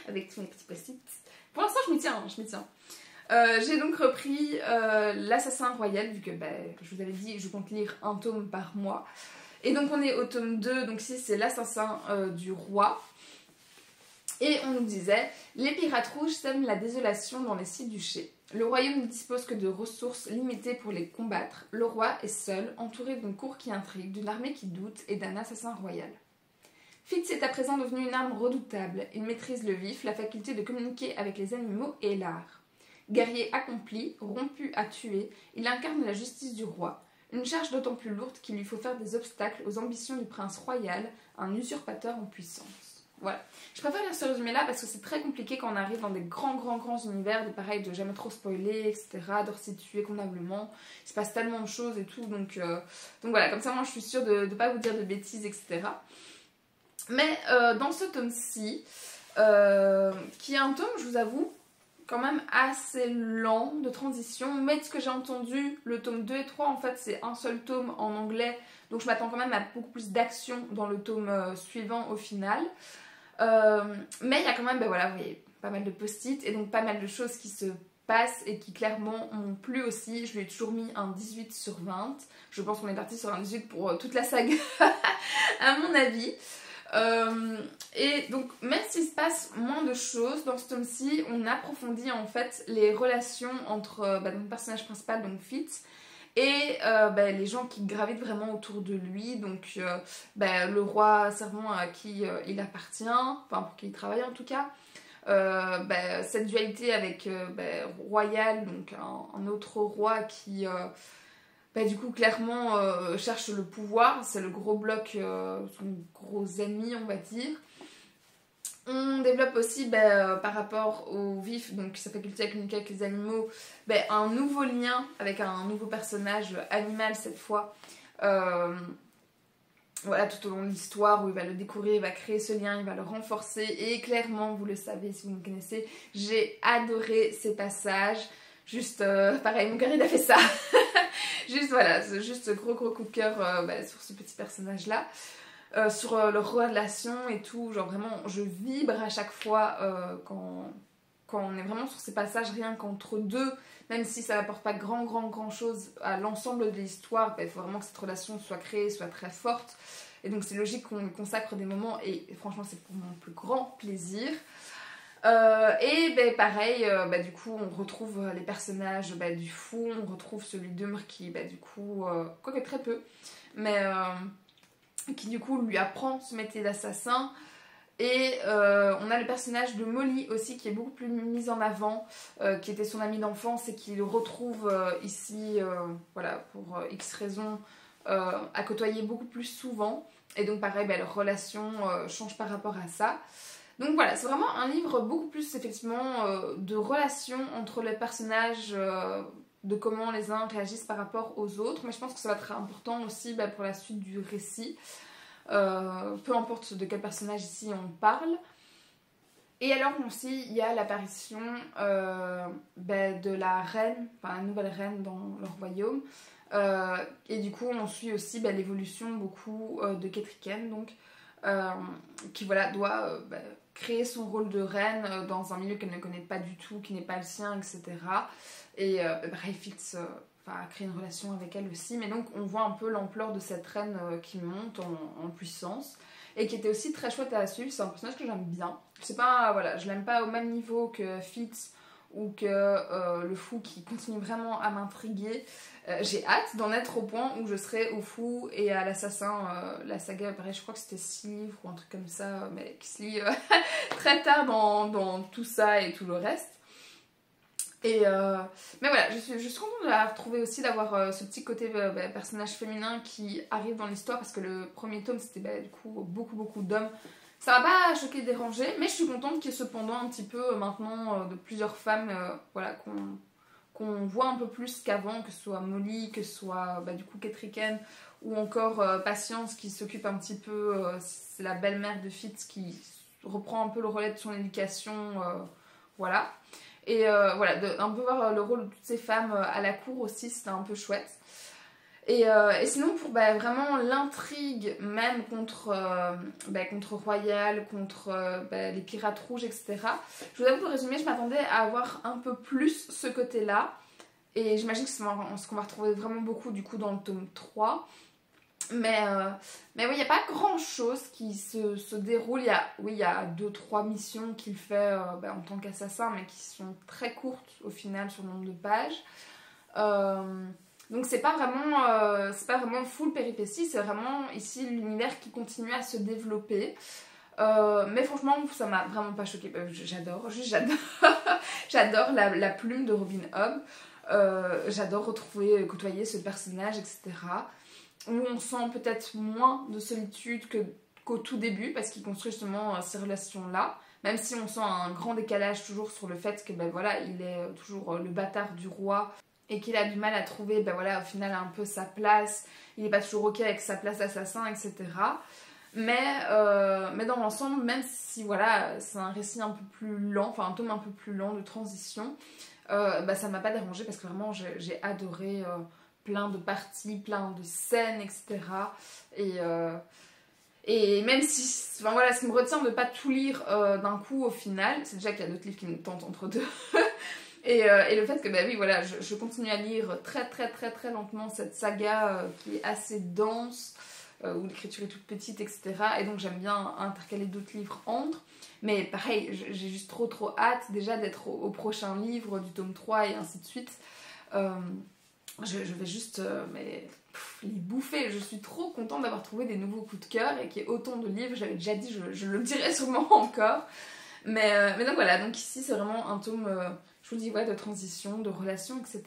avec tous mes petits post-it. Pour l'instant, je m'y tiens. J'ai donc repris L'Assassin Royal, vu que je vous avais dit, je compte lire un tome par mois. Et donc on est au tome 2, donc ici c'est L'Assassin du Roi. Et on nous disait, les pirates rouges sèment la désolation dans les 6 duchés. Le royaume ne dispose que de ressources limitées pour les combattre. Le roi est seul, entouré d'une cour qui intrigue, d'une armée qui doute et d'un assassin royal. Fitz est à présent devenu une arme redoutable. Il maîtrise le vif, la faculté de communiquer avec les animaux et l'art. Guerrier accompli, rompu à tuer, il incarne la justice du roi. Une charge d'autant plus lourde qu'il lui faut faire des obstacles aux ambitions du prince royal, un usurpateur en puissance. Voilà. Je préfère lire ce résumé-là parce que c'est très compliqué quand on arrive dans des grands univers, de pareil, de jamais trop spoiler, etc., de resituer convenablement. Il se passe tellement de choses et tout, donc voilà, comme ça, moi, je suis sûre de ne pas vous dire de bêtises, etc. Mais dans ce tome-ci, qui est un tome, je vous avoue, quand même assez lent de transition, mais de ce que j'ai entendu, le tome 2 et 3, en fait, c'est un seul tome en anglais, donc je m'attends quand même à beaucoup plus d'action dans le tome suivant au final. Mais il y a quand même, voilà, vous voyez, pas mal de post-it et donc pas mal de choses qui se passent et qui clairement m'ont plu aussi. Je lui ai toujours mis un 18 sur 20. Je pense qu'on est parti sur un 18 pour toute la saga, à mon avis. Et donc, même s'il se passe moins de choses dans ce tome-ci, on approfondit en fait les relations entre le personnage principal, donc Fitz, et les gens qui gravitent vraiment autour de lui, donc le roi servant à qui il appartient, enfin pour qui il travaille en tout cas, cette dualité avec Royal, donc un autre roi qui du coup clairement cherche le pouvoir, c'est le gros bloc, son gros ennemi on va dire. On développe aussi par rapport au vif, donc sa faculté à communiquer avec les animaux, un nouveau lien avec un nouveau personnage animal cette fois. Voilà, tout au long de l'histoire où il va le découvrir, il va créer ce lien, il va le renforcer. Et clairement, vous le savez si vous me connaissez, j'ai adoré ces passages. Juste, pareil, mon cœur il a fait ça. Juste voilà, c'est juste gros coup de cœur sur ce petit personnage là. Sur leur relation et tout, genre vraiment je vibre à chaque fois quand quand on est vraiment sur ces passages rien qu'entre deux, même si ça n'apporte pas grand chose à l'ensemble de l'histoire, il faut vraiment que cette relation soit créée, soit très forte. Et donc c'est logique qu'on lui consacre des moments, et franchement c'est pour mon plus grand plaisir. Et pareil, du coup on retrouve les personnages du fou, on retrouve celui d'Umr qui du coup, quoique très peu, mais qui du coup lui apprend ce métier d'assassin. Et on a le personnage de Molly aussi qui est beaucoup plus mis en avant, qui était son amie d'enfance et qui le retrouve ici, voilà, pour X raisons, à côtoyer beaucoup plus souvent. Et donc pareil, leur relation change par rapport à ça. Donc voilà, c'est vraiment un livre beaucoup plus effectivement de relations entre les personnages, de comment les uns réagissent par rapport aux autres. Mais je pense que ça va être important aussi pour la suite du récit. Peu importe de quel personnage ici on parle. Et alors aussi il y a l'apparition de la reine, enfin la nouvelle reine dans leur royaume, et du coup on suit aussi l'évolution beaucoup de Ketriken, donc qui voilà doit créer son rôle de reine dans un milieu qu'elle ne connaît pas du tout, qui n'est pas le sien, etc. Et Fitz va créer une relation avec elle aussi, mais donc on voit un peu l'ampleur de cette reine qui monte en puissance et qui était aussi très chouette à suivre. C'est un personnage que j'aime bien. Je sais pas, voilà, je l'aime pas au même niveau que Fitz ou que le fou qui continue vraiment à m'intriguer. J'ai hâte d'en être au point où je serai au fou et à l'assassin, la saga, pareil, je crois que c'était 6 livres ou un truc comme ça, mais qui se lit très tard dans tout ça et tout le reste. Et mais voilà, je suis contente de la retrouver aussi, d'avoir ce petit côté personnage féminin qui arrive dans l'histoire, parce que le premier tome c'était du coup beaucoup d'hommes. Ça m'a pas choqué, dérangé, mais je suis contente qu'il y ait cependant un petit peu maintenant de plusieurs femmes, voilà, qu'on voit un peu plus qu'avant, que ce soit Molly, que ce soit du coup Ketriken, ou encore Patience qui s'occupe un petit peu, c'est la belle-mère de Fitz qui reprend un peu le relais de son éducation, voilà. Et voilà, un peu voir le rôle de toutes ces femmes à la cour aussi, c'était un peu chouette. Et sinon, pour vraiment l'intrigue, même contre Royal, contre les pirates rouges, etc. Je vous avoue, pour résumer, je m'attendais à avoir un peu plus ce côté-là. Et j'imagine que c'est ce qu'on va retrouver vraiment beaucoup du coup dans le tome 3. Mais oui, il n'y a pas grand chose qui se déroule. Il y a 2-3 missions qu'il fait en tant qu'assassin, mais qui sont très courtes au final sur le nombre de pages. Donc c'est pas vraiment full péripétie, c'est vraiment ici l'univers qui continue à se développer. Mais franchement, ça m'a vraiment pas choquée. J'adore j'adore la plume de Robin Hobb. J'adore côtoyer ce personnage, etc. Où on sent peut-être moins de solitude qu'au tout début, parce qu'il construit justement ces relations-là, même si on sent un grand décalage toujours sur le fait que voilà, il est toujours le bâtard du roi et qu'il a du mal à trouver voilà, au final un peu sa place, il n'est pas toujours ok avec sa place d'assassin, etc. Mais dans l'ensemble, même si voilà, c'est un récit un peu plus lent, enfin un tome un peu plus lent de transition, ça ne m'a pas dérangé, parce que vraiment j'ai adoré plein de parties, plein de scènes, etc. Et même si, enfin voilà, ce qui me retient de ne pas tout lire d'un coup au final, c'est déjà qu'il y a d'autres livres qui me tentent entre deux. et le fait que, oui, voilà, je continue à lire très lentement cette saga qui est assez dense, où l'écriture est toute petite, etc. Et donc j'aime bien intercaler d'autres livres entre. Mais pareil, j'ai juste trop hâte déjà d'être au prochain livre du tome 3 et ainsi de suite. Je vais juste les bouffer. Je suis trop contente d'avoir trouvé des nouveaux coups de cœur et qu'il y ait autant de livres. J'avais déjà dit, je le dirai sûrement encore. Mais donc voilà, donc ici c'est vraiment un tome, je vous le dis, ouais, de transition, de relations, etc.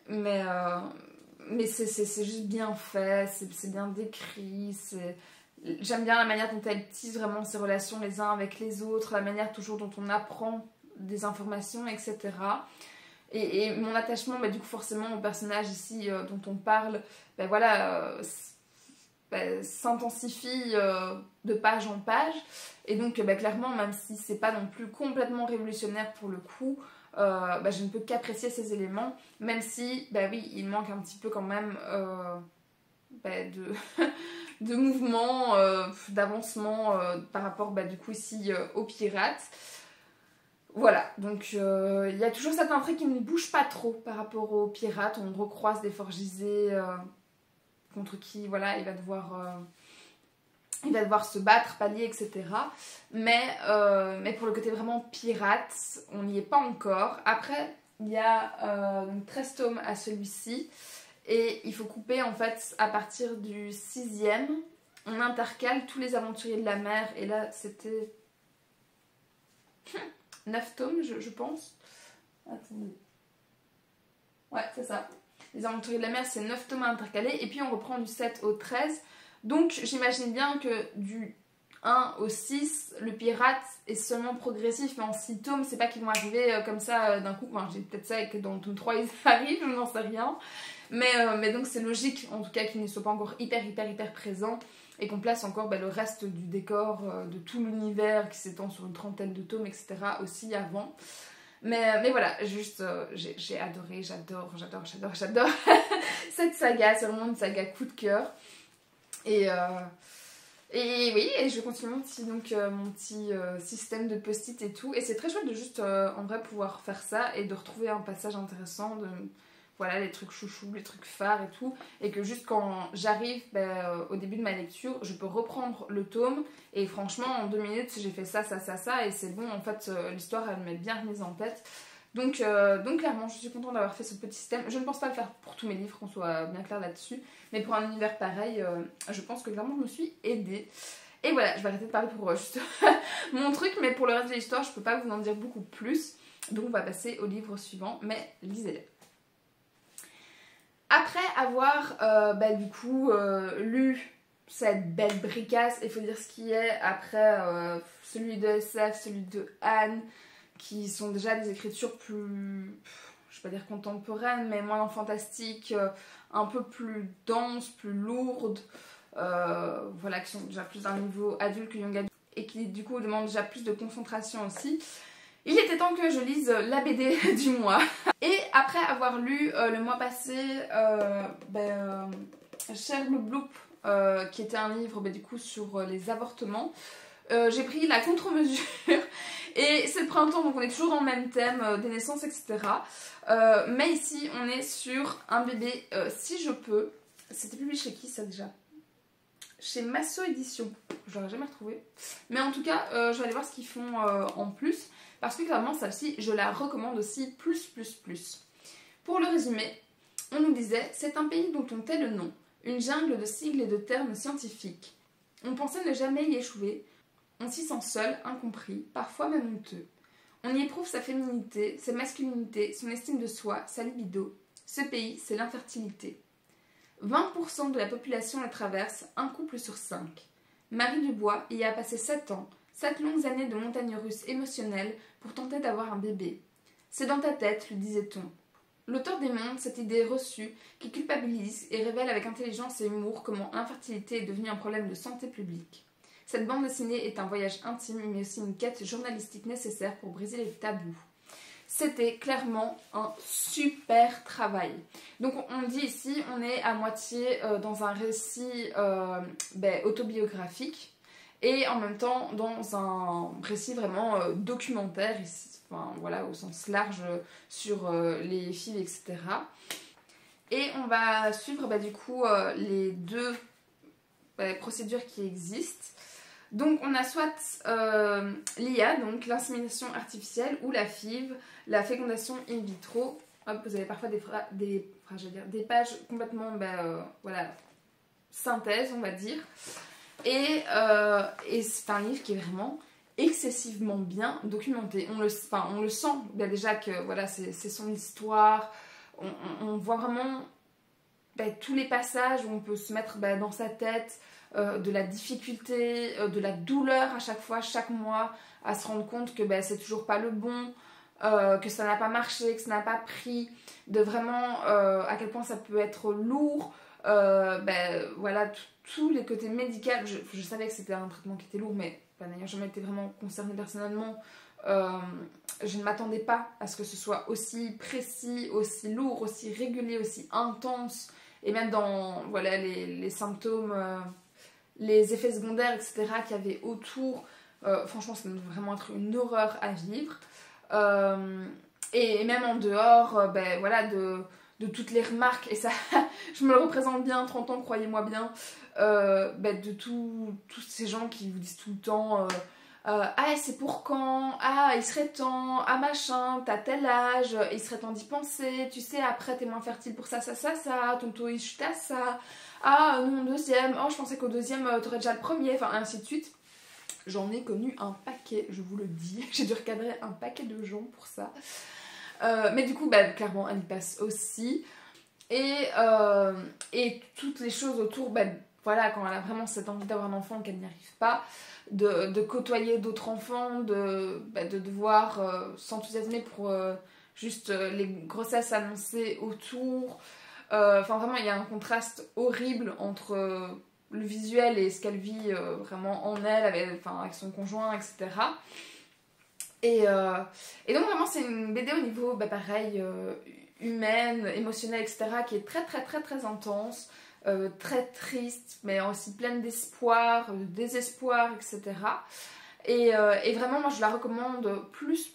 Mais c'est juste bien fait, c'est bien décrit, j'aime bien la manière dont elle tisse vraiment ces relations les uns avec les autres, la manière toujours dont on apprend des informations, etc. Et mon attachement, du coup, forcément, au personnage ici dont on parle, voilà, s'intensifie de page en page. Et donc, clairement, même si c'est pas non plus complètement révolutionnaire pour le coup, je ne peux qu'apprécier ces éléments, même si, oui, il manque un petit peu quand même de mouvement, d'avancement par rapport, du coup, ici, aux pirates. Voilà, donc il y a toujours cette intrigue qui ne bouge pas trop par rapport aux pirates. On recroise des forgisés contre qui voilà, il va devoir se battre, pallier, etc. Mais pour le côté vraiment pirate, on n'y est pas encore. Après, il y a donc 13 tomes à celui-ci. Et il faut couper en fait à partir du 6e. On intercale tous les aventuriers de la mer. Et là, c'était 9 tomes, je pense. Attendez. Ouais, c'est ça. Les aventuriers de la mer, c'est 9 tomes à intercaler. Et puis on reprend du 7 au 13. Donc j'imagine bien que du 1 au 6, le pirate est seulement progressif. Mais en 6 tomes, c'est pas qu'ils vont arriver comme ça d'un coup. Enfin, j'ai peut-être ça et que dans le tome 3, ils arrivent, je n'en sais rien. Mais donc c'est logique, en tout cas, qu'ils ne soient pas encore hyper présents. Et qu'on place encore le reste du décor, de tout l'univers qui s'étend sur une trentaine de tomes, etc. aussi avant. Mais voilà, juste, j'ai adoré, j'adore cette saga, c'est vraiment une saga coup de cœur. Et oui, et je continue mon petit système de post-it et tout. Et c'est très chouette de juste, en vrai, pouvoir faire ça et de retrouver un passage intéressant de... Voilà, les trucs chouchous, les trucs phares et tout. Et que juste quand j'arrive au début de ma lecture, je peux reprendre le tome. Et franchement, en 2 minutes, j'ai fait ça. Et c'est bon, en fait, l'histoire, elle m'est bien remise en tête. Donc clairement, je suis contente d'avoir fait ce petit système. Je ne pense pas le faire pour tous mes livres, qu'on soit bien clair là-dessus. Mais pour un univers pareil, je pense que clairement, je me suis aidée. Et voilà, je vais arrêter de parler pour juste mon truc. Mais pour le reste de l'histoire, je ne peux pas vous en dire beaucoup plus. Donc on va passer au livre suivant. Mais lisez-les. Après avoir lu cette belle bricasse, il faut dire ce qui est, après celui de SF, celui de Anne, qui sont déjà des écritures plus, je vais pas dire contemporaines, mais moins fantastiques, un peu plus denses, plus lourdes, voilà, qui sont déjà plus d'un niveau adulte que young adulte, et qui du coup demandent déjà plus de concentration aussi. Il était temps que je lise la BD du mois. Et après avoir lu le mois passé Sherlock Bloop, qui était un livre du coup sur les avortements, j'ai pris la contre-mesure. Et c'est le printemps, donc on est toujours dans le même thème des naissances, etc. Mais ici, on est sur un bébé, si je peux. C'était publié chez qui ça déjà? Chez Masso Édition. Je l'aurais jamais retrouvé. Mais en tout cas, je vais aller voir ce qu'ils font en plus. Parce que clairement, celle-ci, je la recommande aussi plus. Pour le résumer, on nous disait « C'est un pays dont on tait le nom, une jungle de sigles et de termes scientifiques. On pensait ne jamais y échouer. On s'y sent seul, incompris, parfois même honteux. On y éprouve sa féminité, sa masculinité, son estime de soi, sa libido. Ce pays, c'est l'infertilité. 20% de la population la traverse, un couple sur 5. Marie Dubois y a passé 7 ans, 7 longues années de montagne russe émotionnelle pour tenter d'avoir un bébé. C'est dans ta tête, lui disait-on. L'auteur démontre cette idée reçue qui culpabilise et révèle avec intelligence et humour comment l'infertilité est devenue un problème de santé publique. Cette bande dessinée est un voyage intime mais aussi une quête journalistique nécessaire pour briser les tabous. C'était clairement un super travail. Donc on dit ici, on est à moitié dans un récit autobiographique et en même temps dans un récit vraiment documentaire, ici, enfin, voilà, au sens large sur les filles, etc. Et on va suivre du coup les deux procédures qui existent. Donc on a soit l'IA, donc l'insémination artificielle, ou la FIV, la fécondation in vitro. Hop, vous avez parfois des pages complètement synthèse, on va dire. Et c'est un livre qui est vraiment excessivement bien documenté. On le sent déjà que voilà, c'est son histoire. On voit vraiment tous les passages où on peut se mettre dans sa tête, de la difficulté, de la douleur à chaque fois, chaque mois, à se rendre compte que c'est toujours pas le bon, que ça n'a pas marché, que ça n'a pas pris, de vraiment à quel point ça peut être lourd, voilà, tous les côtés médicaux. Je savais que c'était un traitement qui était lourd, mais n'ayant jamais été vraiment concernée personnellement, je ne m'attendais pas à ce que ce soit aussi précis, aussi lourd, aussi régulier, aussi intense, et même dans voilà, les symptômes, les effets secondaires, etc. qu'il y avait autour. Franchement, ça devait vraiment être une horreur à vivre. Et même en dehors, ben voilà, de toutes les remarques, et ça, je me le représente bien, 30 ans, croyez-moi bien, ben de tous ces gens qui vous disent tout le temps ah, c'est pour quand? Ah, il serait temps, ah machin, t'as tel âge, il serait temps d'y penser, tu sais, après t'es moins fertile pour ça, ton taux il chute à ça, ah non, deuxième, oh je pensais qu'au deuxième t'aurais déjà le premier, enfin ainsi de suite. J'en ai connu un paquet, je vous le dis, j'ai dû recadrer un paquet de gens pour ça. Mais du coup, bah, clairement, elle y passe aussi. Et toutes les choses autour, bah, voilà, quand elle a vraiment cette envie d'avoir un enfant qu'elle n'y arrive pas, de côtoyer d'autres enfants, de devoir s'enthousiasmer pour juste les grossesses annoncées autour. Enfin, vraiment, il y a un contraste horrible entre le visuel et ce qu'elle vit vraiment en elle, avec son conjoint, etc. Et donc vraiment c'est une BD au niveau, bah, pareil, humaine, émotionnelle, etc. qui est très très très très intense, très triste, mais aussi pleine d'espoir, de désespoir, etc. Et vraiment moi je la recommande plus,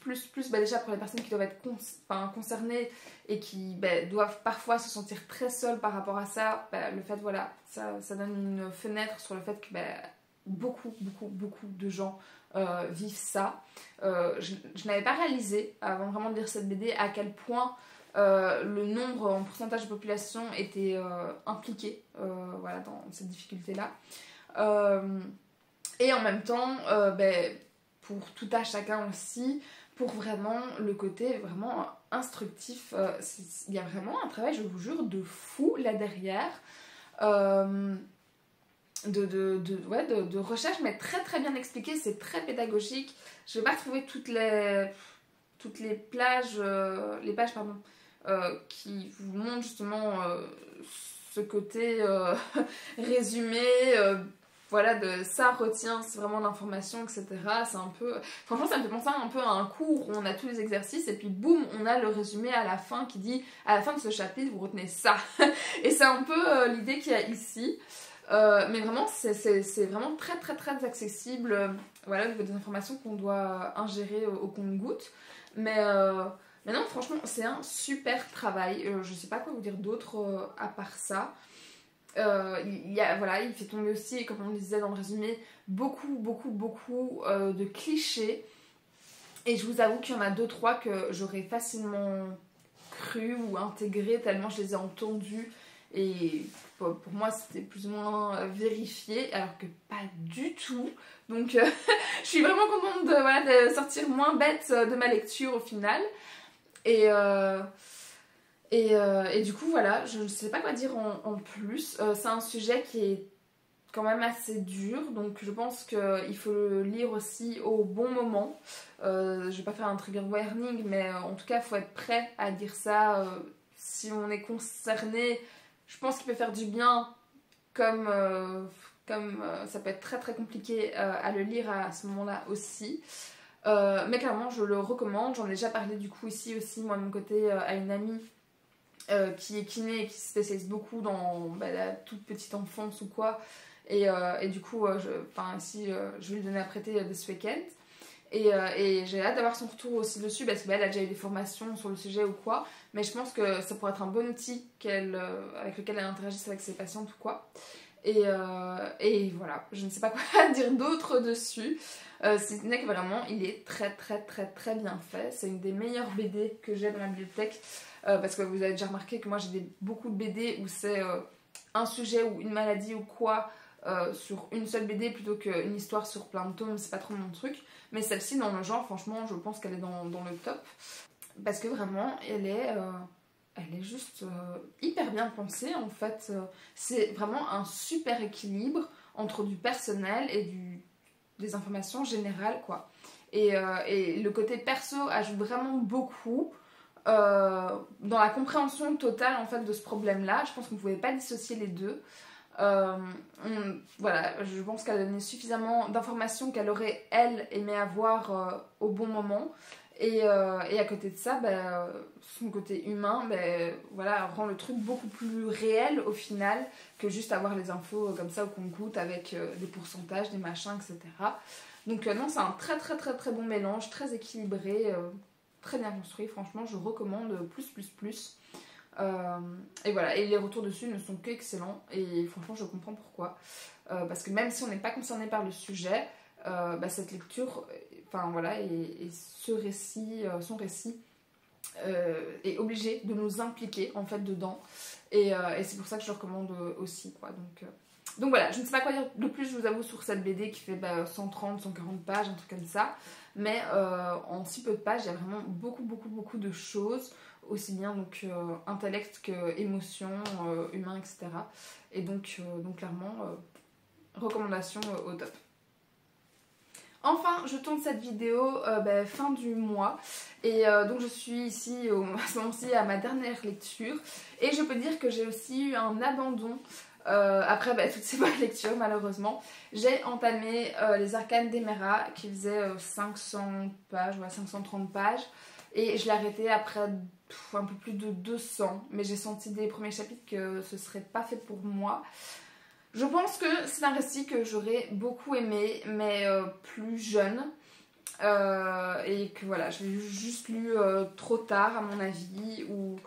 bah, déjà pour les personnes qui doivent être concernées et qui bah, doivent parfois se sentir très seules par rapport à ça. Bah, le fait, voilà, ça donne une fenêtre sur le fait que bah, beaucoup de gens vivent ça. Je n'avais pas réalisé, avant vraiment de lire cette BD, à quel point le nombre en pourcentage de population était impliqué voilà, dans cette difficulté-là. Et en même temps, ben, pour tout à chacun aussi, pour vraiment le côté vraiment instructif, il y a vraiment un travail, je vous jure, de fou là derrière. De recherche, mais très très bien expliqué, c'est très pédagogique. Je vais pas retrouver toutes les pages pardon, qui vous montrent justement ce côté résumé, voilà, de ça retient vraiment l'information, etc. C'est un peu, franchement ça me fait penser un peu à un cours où on a tous les exercices et puis boum, on a le résumé à la fin qui dit à la fin de ce chapitre vous retenez ça. Et c'est un peu l'idée qu'il y a ici. Mais vraiment c'est vraiment très très très accessible, voilà, au niveau des informations qu'on doit ingérer au compte-gouttes, mais non, franchement c'est un super travail. Je sais pas quoi vous dire d'autre à part ça. Voilà, il fait tomber aussi, comme on le disait dans le résumé, beaucoup de clichés, et je vous avoue qu'il y en a 2-3 que j'aurais facilement cru ou intégré tellement je les ai entendus. Et pour moi c'était plus ou moins vérifié, alors que pas du tout. Donc je suis vraiment contente de sortir moins bête de ma lecture au final. Et du coup voilà, je ne sais pas quoi dire en plus. C'est un sujet qui est quand même assez dur, donc je pense qu'il faut le lire aussi au bon moment. Je vais pas faire un trigger warning, mais en tout cas il faut être prêt à dire ça si on est concerné. Je pense qu'il peut faire du bien, comme ça peut être très très compliqué à le lire à ce moment-là aussi. Mais clairement, je le recommande. J'en ai déjà parlé du coup ici aussi, moi de mon côté, à une amie qui est kiné et qui se spécialise beaucoup dans la toute petite enfance ou quoi. Et du coup, ici, je vais lui donner à prêter dès ce week-end. Et j'ai hâte d'avoir son retour aussi dessus parce qu'elle a déjà eu des formations sur le sujet ou quoi, mais je pense que ça pourrait être un bon outil avec lequel elle interagisse avec ses patientes ou quoi. Et voilà, je ne sais pas quoi dire d'autre dessus, si ce n'est que vraiment il est très très très très bien fait. C'est une des meilleures BD que j'ai dans ma bibliothèque, parce que vous avez déjà remarqué que moi j'ai beaucoup de BD où c'est un sujet ou une maladie ou quoi sur une seule BD plutôt qu'une histoire sur plein de tomes, c'est pas trop mon truc. Mais celle-ci, dans le genre, franchement, je pense qu'elle est dans le top. Parce que vraiment, elle est juste hyper bien pensée, en fait. C'est vraiment un super équilibre entre du personnel et des informations générales, quoi. Et le côté perso ajoute vraiment beaucoup dans la compréhension totale, en fait, de ce problème-là. Je pense qu'on ne pouvait pas dissocier les deux. Voilà, je pense qu'elle a donné suffisamment d'informations qu'elle aurait, elle, aimé avoir au bon moment. Et à côté de ça, son côté humain voilà, rend le truc beaucoup plus réel au final que juste avoir les infos comme ça au compte-gouttes avec des pourcentages, des machins, etc. Donc non, c'est un très très très très bon mélange, très équilibré. très bien construit, franchement je recommande plus. Et voilà, et les retours dessus ne sont qu'excellents et franchement je comprends pourquoi. Parce que même si on n'est pas concerné par le sujet, cette lecture, enfin voilà, et son récit est obligé de nous impliquer en fait dedans. Et c'est pour ça que je le recommande aussi, quoi. Donc voilà, je ne sais pas quoi dire de plus, je vous avoue, sur cette BD qui fait 130, 140 pages, un truc comme ça. Mais en si peu de pages, il y a vraiment beaucoup de choses, aussi bien donc intellect que émotion, humain, etc. Et donc clairement, recommandation au top. Enfin, je tourne cette vidéo fin du mois et donc je suis ici à ce moment-ci à ma dernière lecture et je peux dire que j'ai aussi eu un abandon après toutes ces bonnes lectures malheureusement. J'ai entamé les Arcanes d'Emera qui faisaient 500 pages, 530 pages et je l'ai arrêté après un peu plus de 200, mais j'ai senti dès les premiers chapitres que ce serait pas fait pour moi. Je pense que c'est un récit que j'aurais beaucoup aimé, mais plus jeune. Et que voilà, je l'ai juste lu trop tard à mon avis, où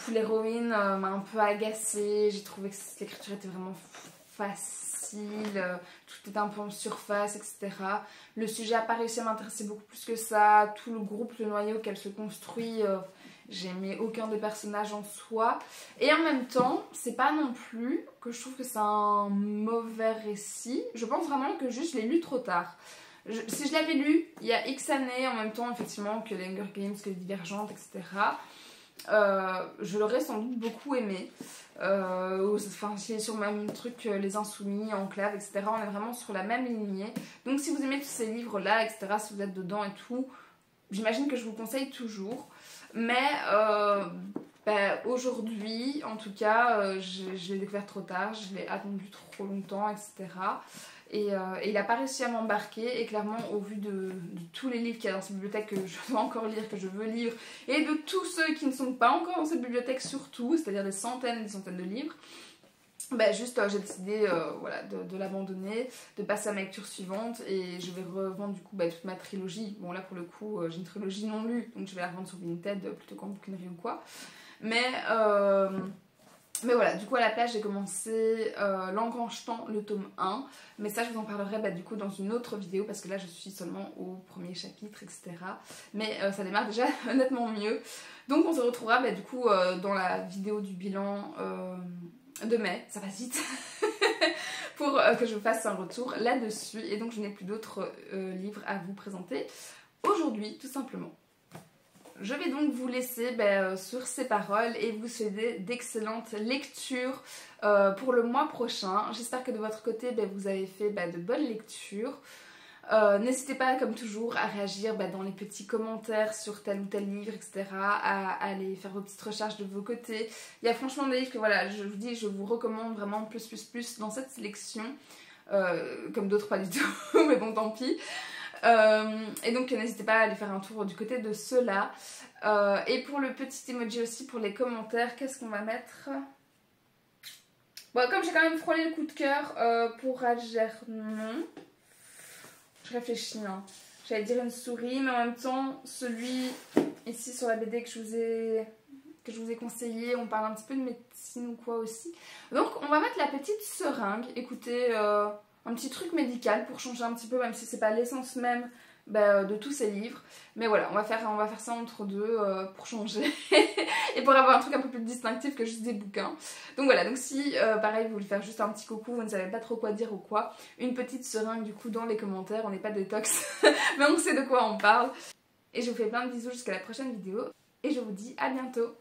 l'héroïne m'a un peu agacée. J'ai trouvé que l'écriture était vraiment facile, tout était un peu en surface, etc. Le sujet n'a pas réussi à m'intéresser beaucoup plus que ça. Tout le groupe, le noyau qu'elle se construit... J'aimais aucun des personnages en soi. Et en même temps, c'est pas non plus que je trouve que c'est un mauvais récit. Je pense vraiment que juste je l'ai lu trop tard. Si je l'avais lu il y a X années, en même temps effectivement que les Hunger Games, que les Divergentes, etc., je l'aurais sans doute beaucoup aimé. Enfin, c'est sur le même truc que Les Insoumis, Enclave, etc. On est vraiment sur la même lignée. Donc si vous aimez tous ces livres-là, etc., si vous êtes dedans et tout, j'imagine que je vous conseille toujours. Mais aujourd'hui, en tout cas, je l'ai découvert trop tard, je l'ai attendu trop longtemps, etc. Et il n'a pas réussi à m'embarquer. Et clairement, au vu de tous les livres qu'il y a dans cette bibliothèque que je dois encore lire, que je veux lire, et de tous ceux qui ne sont pas encore dans cette bibliothèque surtout, c'est-à-dire des centaines de livres, j'ai décidé voilà, de l'abandonner, de passer à ma lecture suivante et je vais revendre du coup toute ma trilogie. Bon là pour le coup j'ai une trilogie non lue donc je vais la revendre sur Vinted plutôt qu'en bouquinerie ou quoi. Mais voilà, du coup à la place j'ai commencé L'Engrange-Temps, le tome 1. Mais ça je vous en parlerai du coup dans une autre vidéo parce que là je suis seulement au premier chapitre, etc. Mais ça démarre déjà nettement mieux. Donc on se retrouvera du coup dans la vidéo du bilan de mai, ça passe vite, pour que je vous fasse un retour là-dessus. Et donc je n'ai plus d'autres livres à vous présenter aujourd'hui, tout simplement. Je vais donc vous laisser sur ces paroles et vous souhaiter d'excellentes lectures pour le mois prochain. J'espère que de votre côté, vous avez fait de bonnes lectures. N'hésitez pas comme toujours à réagir dans les petits commentaires sur tel ou tel livre, etc. À aller faire vos petites recherches de vos côtés. Il y a franchement des livres que voilà, je vous dis, je vous recommande vraiment plus dans cette sélection. Comme d'autres pas du tout, mais bon tant pis. Et donc n'hésitez pas à aller faire un tour du côté de ceux-là. Et pour le petit emoji aussi, pour les commentaires, qu'est-ce qu'on va mettre ? Bon, comme j'ai quand même frôlé le coup de cœur pour Algernon, je réfléchis, hein. J'allais dire une souris, mais en même temps, celui ici sur la BD que je vous ai conseillé, on parle un petit peu de médecine ou quoi aussi. Donc on va mettre la petite seringue, écoutez, un petit truc médical pour changer un petit peu, même si c'est pas l'essence même de tous ces livres. Mais voilà, on va faire ça entre deux pour changer et pour avoir un truc un peu plus distinctif que juste des bouquins. Donc voilà, donc si pareil vous voulez faire juste un petit coucou, vous ne savez pas trop quoi dire ou quoi, une petite seringue du coup dans les commentaires, on n'est pas détox mais on sait de quoi on parle. Et je vous fais plein de bisous jusqu'à la prochaine vidéo et je vous dis à bientôt.